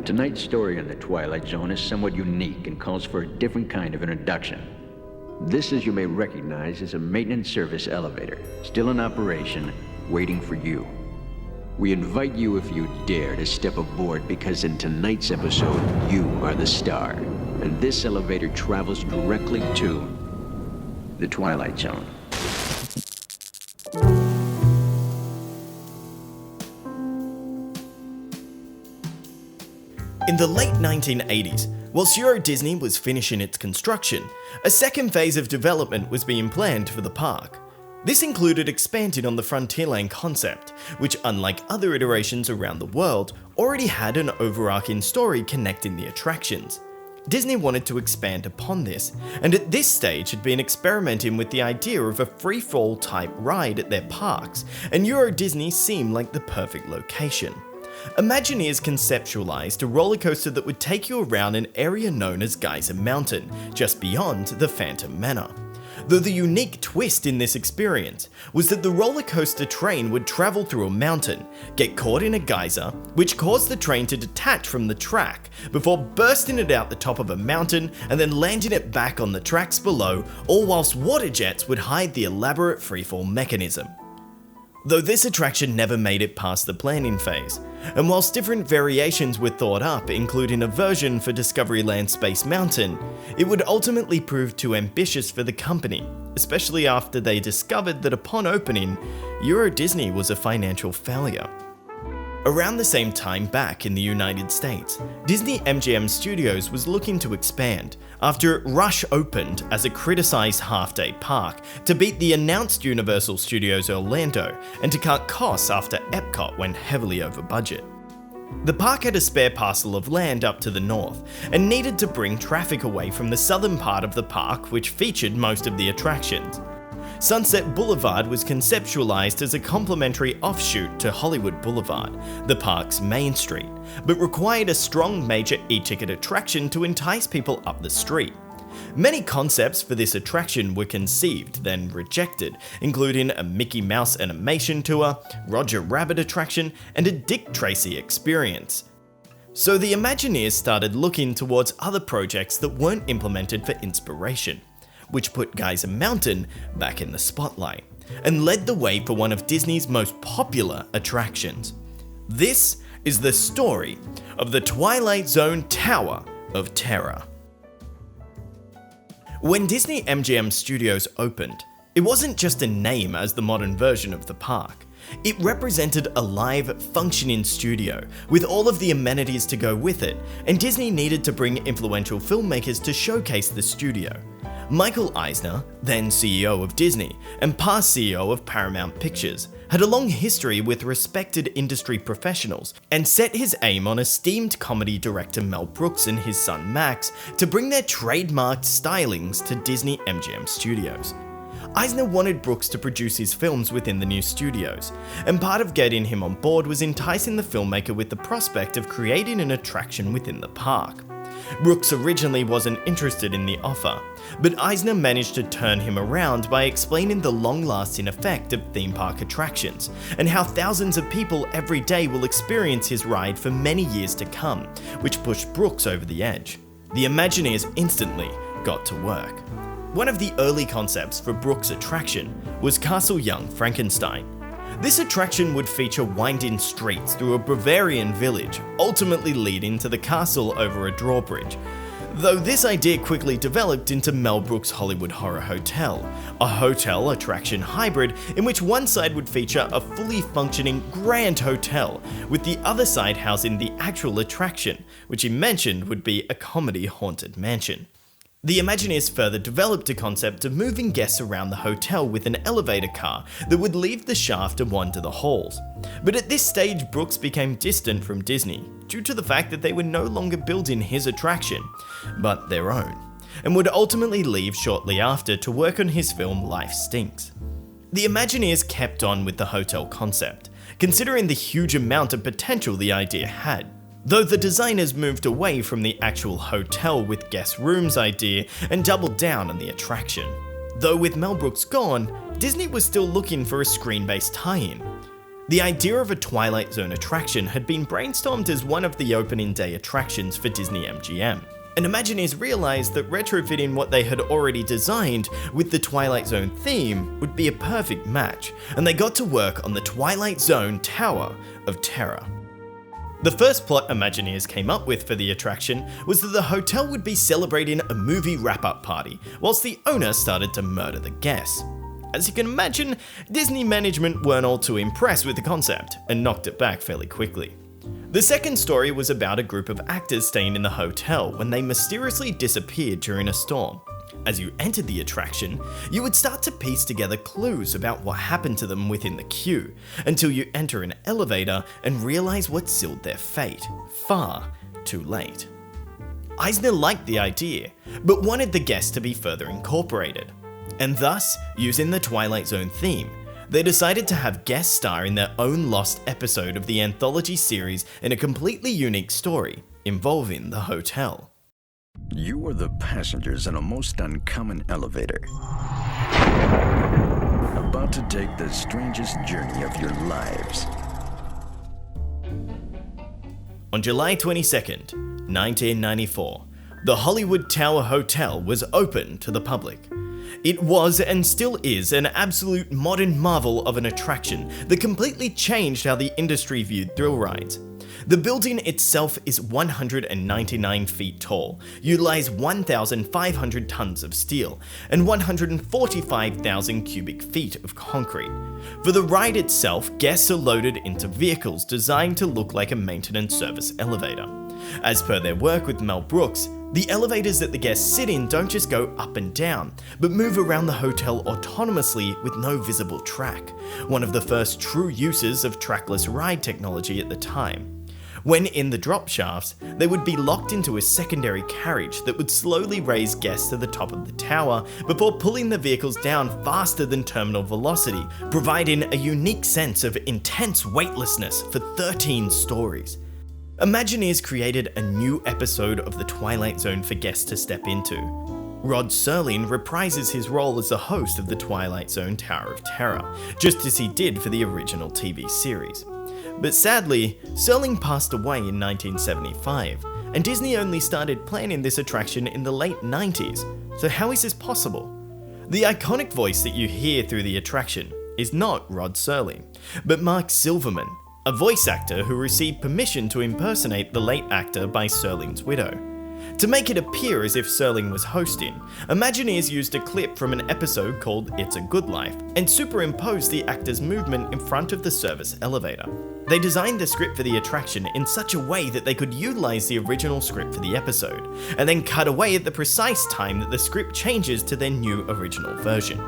Tonight's story on the Twilight Zone is somewhat unique and calls for a different kind of introduction. This, as you may recognize, is a maintenance service elevator, still in operation, waiting for you. We invite you, if you dare, to step aboard, because in tonight's episode, you are the star. And this elevator travels directly to the Twilight Zone. In the late 1980s, whilst Euro Disney was finishing its construction, a second phase of development was being planned for the park. This included expanding on the Frontierland concept, which, unlike other iterations around the world, already had an overarching story connecting the attractions. Disney wanted to expand upon this, and at this stage had been experimenting with the idea of a free-fall type ride at their parks, and Euro Disney seemed like the perfect location. Imagineers conceptualized a roller coaster that would take you around an area known as Geyser Mountain, just beyond the Phantom Manor. Though the unique twist in this experience was that the roller coaster train would travel through a mountain, get caught in a geyser, which caused the train to detach from the track before bursting it out the top of a mountain and then landing it back on the tracks below, all whilst water jets would hide the elaborate freefall mechanism. Though this attraction never made it past the planning phase, and whilst different variations were thought up, including a version for Discoveryland Space Mountain, it would ultimately prove too ambitious for the company, especially after they discovered that upon opening, Euro Disney was a financial failure. Around the same time back in the United States, Disney MGM Studios was looking to expand after Rush opened as a criticized half-day park to beat the announced Universal Studios Orlando and to cut costs after Epcot went heavily over budget. The park had a spare parcel of land up to the north and needed to bring traffic away from the southern part of the park, which featured most of the attractions. Sunset Boulevard was conceptualized as a complementary offshoot to Hollywood Boulevard, the park's main street, but required a strong major e-ticket attraction to entice people up the street. Many concepts for this attraction were conceived, then rejected, including a Mickey Mouse animation tour, Roger Rabbit attraction, and a Dick Tracy experience. So the Imagineers started looking towards other projects that weren't implemented for inspiration, which put Geyser Mountain back in the spotlight, and led the way for one of Disney's most popular attractions. This is the story of the Twilight Zone Tower of Terror. When Disney MGM Studios opened, it wasn't just a name as the modern version of the park. It represented a live, functioning studio, with all of the amenities to go with it, and Disney needed to bring influential filmmakers to showcase the studio. Michael Eisner, then CEO of Disney and past CEO of Paramount Pictures, had a long history with respected industry professionals and set his aim on esteemed comedy director Mel Brooks and his son Max to bring their trademarked stylings to Disney MGM Studios. Eisner wanted Brooks to produce his films within the new studios, and part of getting him on board was enticing the filmmaker with the prospect of creating an attraction within the park. Brooks originally wasn't interested in the offer, but Eisner managed to turn him around by explaining the long-lasting effect of theme park attractions, and how thousands of people every day will experience his ride for many years to come, which pushed Brooks over the edge. The Imagineers instantly got to work. One of the early concepts for Brooks' attraction was Castle Young Frankenstein. This attraction would feature winding streets through a Bavarian village, ultimately leading to the castle over a drawbridge. Though this idea quickly developed into Mel Brooks' Hollywood Horror Hotel, a hotel attraction hybrid in which one side would feature a fully functioning grand hotel, with the other side housing the actual attraction, which he mentioned would be a comedy haunted mansion. The Imagineers further developed a concept of moving guests around the hotel with an elevator car that would leave the shaft and wander the halls. But at this stage, Brooks became distant from Disney due to the fact that they were no longer building his attraction, but their own, and would ultimately leave shortly after to work on his film Life Stinks. The Imagineers kept on with the hotel concept, considering the huge amount of potential the idea had. Though the designers moved away from the actual hotel with guest rooms idea and doubled down on the attraction. Though with Mel Brooks gone, Disney was still looking for a screen-based tie-in. The idea of a Twilight Zone attraction had been brainstormed as one of the opening day attractions for Disney MGM, and Imagineers realized that retrofitting what they had already designed with the Twilight Zone theme would be a perfect match, and they got to work on the Twilight Zone Tower of Terror. The first plot Imagineers came up with for the attraction was that the hotel would be celebrating a movie wrap-up party, whilst the owner started to murder the guests. As you can imagine, Disney management weren't all too impressed with the concept, and knocked it back fairly quickly. The second story was about a group of actors staying in the hotel when they mysteriously disappeared during a storm. As you entered the attraction, you would start to piece together clues about what happened to them within the queue, until you enter an elevator and realize what sealed their fate, far too late. Eisner liked the idea, but wanted the guests to be further incorporated. And thus, using the Twilight Zone theme, they decided to have guests star in their own lost episode of the anthology series in a completely unique story involving the hotel. You are the passengers in a most uncommon elevator, about to take the strangest journey of your lives. On July 22nd, 1994, the Hollywood Tower Hotel was open to the public. It was and still is an absolute modern marvel of an attraction that completely changed how the industry viewed thrill rides. The building itself is 199 feet tall, utilize 1,500 tons of steel, and 145,000 cubic feet of concrete. For the ride itself, guests are loaded into vehicles designed to look like a maintenance service elevator. As per their work with Mel Brooks, the elevators that the guests sit in don't just go up and down, but move around the hotel autonomously with no visible track, one of the first true uses of trackless ride technology at the time. When in the drop shafts, they would be locked into a secondary carriage that would slowly raise guests to the top of the tower before pulling the vehicles down faster than terminal velocity, providing a unique sense of intense weightlessness for 13 stories. Imagineers created a new episode of the Twilight Zone for guests to step into. Rod Serling reprises his role as the host of the Twilight Zone Tower of Terror, just as he did for the original TV series. But sadly, Serling passed away in 1975, and Disney only started planning this attraction in the late 90s, so how is this possible? The iconic voice that you hear through the attraction is not Rod Serling, but Mark Silverman, a voice actor who received permission to impersonate the late actor by Serling's widow. To make it appear as if Serling was hosting, Imagineers used a clip from an episode called It's a Good Life and superimposed the actor's movement in front of the service elevator. They designed the script for the attraction in such a way that they could utilize the original script for the episode, and then cut away at the precise time that the script changes to their new original version.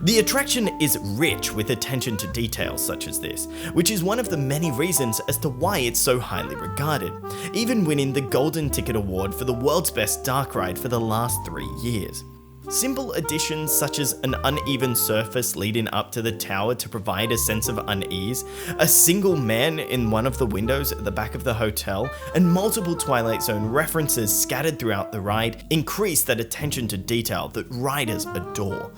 The attraction is rich with attention to details such as this, which is one of the many reasons as to why it's so highly regarded, even winning the Golden Ticket Award for the world's best dark ride for the last 3 years. Simple additions such as an uneven surface leading up to the tower to provide a sense of unease, a single man in one of the windows at the back of the hotel, and multiple Twilight Zone references scattered throughout the ride increase that attention to detail that riders adore.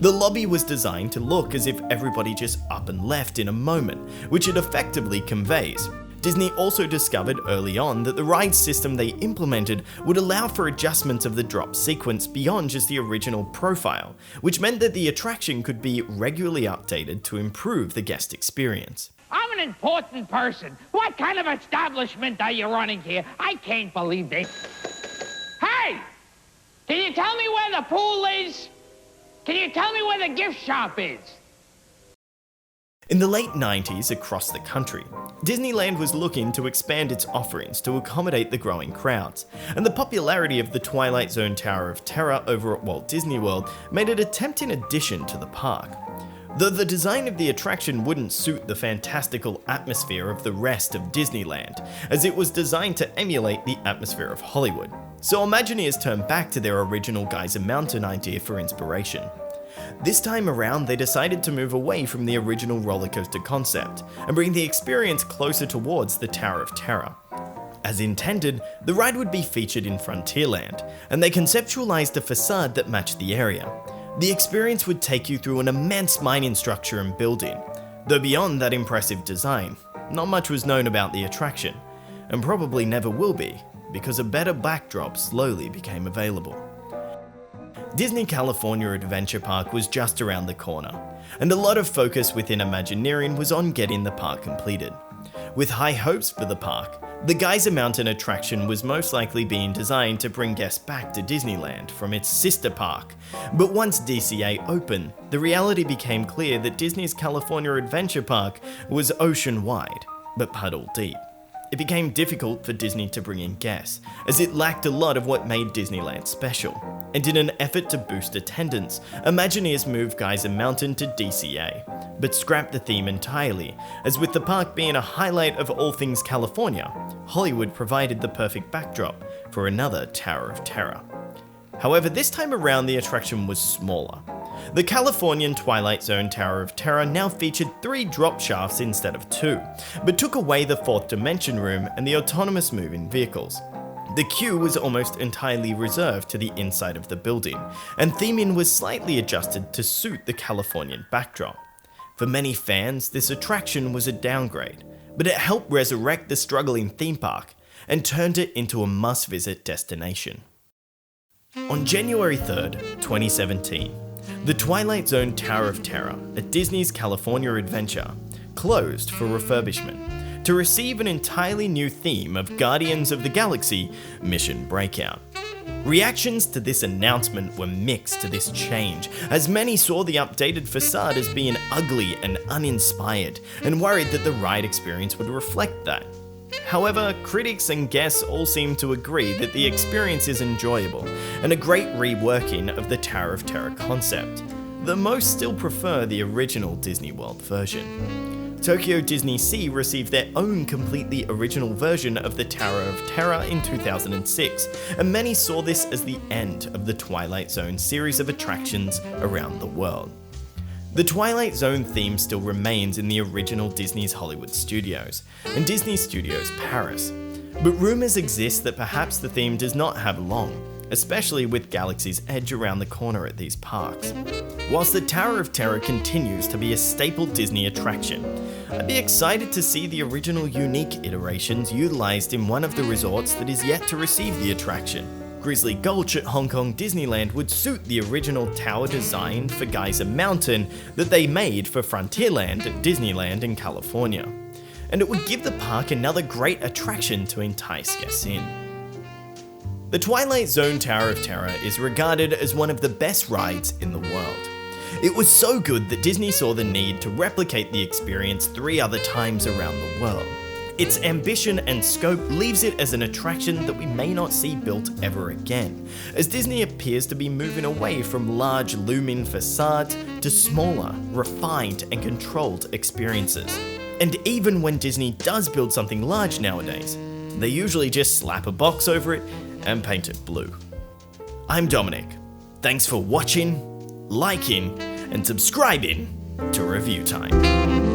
The lobby was designed to look as if everybody just up and left in a moment, which it effectively conveys. Disney also discovered early on that the ride system they implemented would allow for adjustments of the drop sequence beyond just the original profile, which meant that the attraction could be regularly updated to improve the guest experience. I'm an important person. What kind of establishment are you running here? I can't believe this. Hey! Can you tell me where the pool is? Can you tell me where the gift shop is? In the late 90s across the country, Disneyland was looking to expand its offerings to accommodate the growing crowds, and the popularity of the Twilight Zone Tower of Terror over at Walt Disney World made it a tempting addition to the park. Though the design of the attraction wouldn't suit the fantastical atmosphere of the rest of Disneyland, as it was designed to emulate the atmosphere of Hollywood, so Imagineers turned back to their original Geyser Mountain idea for inspiration. This time around, they decided to move away from the original roller coaster concept and bring the experience closer towards the Tower of Terror. As intended, the ride would be featured in Frontierland, and they conceptualized a facade that matched the area. The experience would take you through an immense mining structure and building. Though beyond that impressive design, not much was known about the attraction, and probably never will be, because a better backdrop slowly became available. Disney California Adventure Park was just around the corner, and a lot of focus within Imagineering was on getting the park completed. With high hopes for the park, the Geyser Mountain attraction was most likely being designed to bring guests back to Disneyland from its sister park. But once DCA opened, the reality became clear that Disney's California Adventure Park was ocean-wide, but puddle deep. It became difficult for Disney to bring in guests, as it lacked a lot of what made Disneyland special. And in an effort to boost attendance, Imagineers moved Geyser Mountain to DCA, but scrapped the theme entirely, as with the park being a highlight of all things California, Hollywood provided the perfect backdrop for another Tower of Terror. However, this time around the attraction was smaller. The Californian Twilight Zone Tower of Terror now featured 3 drop shafts instead of 2, but took away the 4th dimension room and the autonomous moving vehicles. The queue was almost entirely reserved to the inside of the building, and theming was slightly adjusted to suit the Californian backdrop. For many fans, this attraction was a downgrade, but it helped resurrect the struggling theme park and turned it into a must-visit destination. On January 3rd, 2017, the Twilight Zone Tower of Terror at Disney's California Adventure closed for refurbishment to receive an entirely new theme of Guardians of the Galaxy Mission Breakout. Reactions to this announcement were mixed to this change, as many saw the updated facade as being ugly and uninspired, and worried that the ride experience would reflect that. However, critics and guests all seem to agree that the experience is enjoyable, and a great reworking of the Tower of Terror concept, though most still prefer the original Disney World version. Tokyo Disney Sea received their own completely original version of the Tower of Terror in 2006, and many saw this as the end of the Twilight Zone series of attractions around the world. The Twilight Zone theme still remains in the original Disney's Hollywood Studios and Disney Studios Paris, but rumors exist that perhaps the theme does not have long, especially with Galaxy's Edge around the corner at these parks. Whilst the Tower of Terror continues to be a staple Disney attraction, I'd be excited to see the original unique iterations utilized in one of the resorts that is yet to receive the attraction. Grizzly Gulch at Hong Kong Disneyland would suit the original tower design for Geyser Mountain that they made for Frontierland at Disneyland in California. And it would give the park another great attraction to entice guests in. The Twilight Zone Tower of Terror is regarded as one of the best rides in the world. It was so good that Disney saw the need to replicate the experience 3 other times around the world. Its ambition and scope leaves it as an attraction that we may not see built ever again, as Disney appears to be moving away from large looming facades to smaller, refined and controlled experiences. And even when Disney does build something large nowadays, they usually just slap a box over it and paint it blue. I'm Dominic. Thanks for watching, liking and subscribing to ReviewTyme.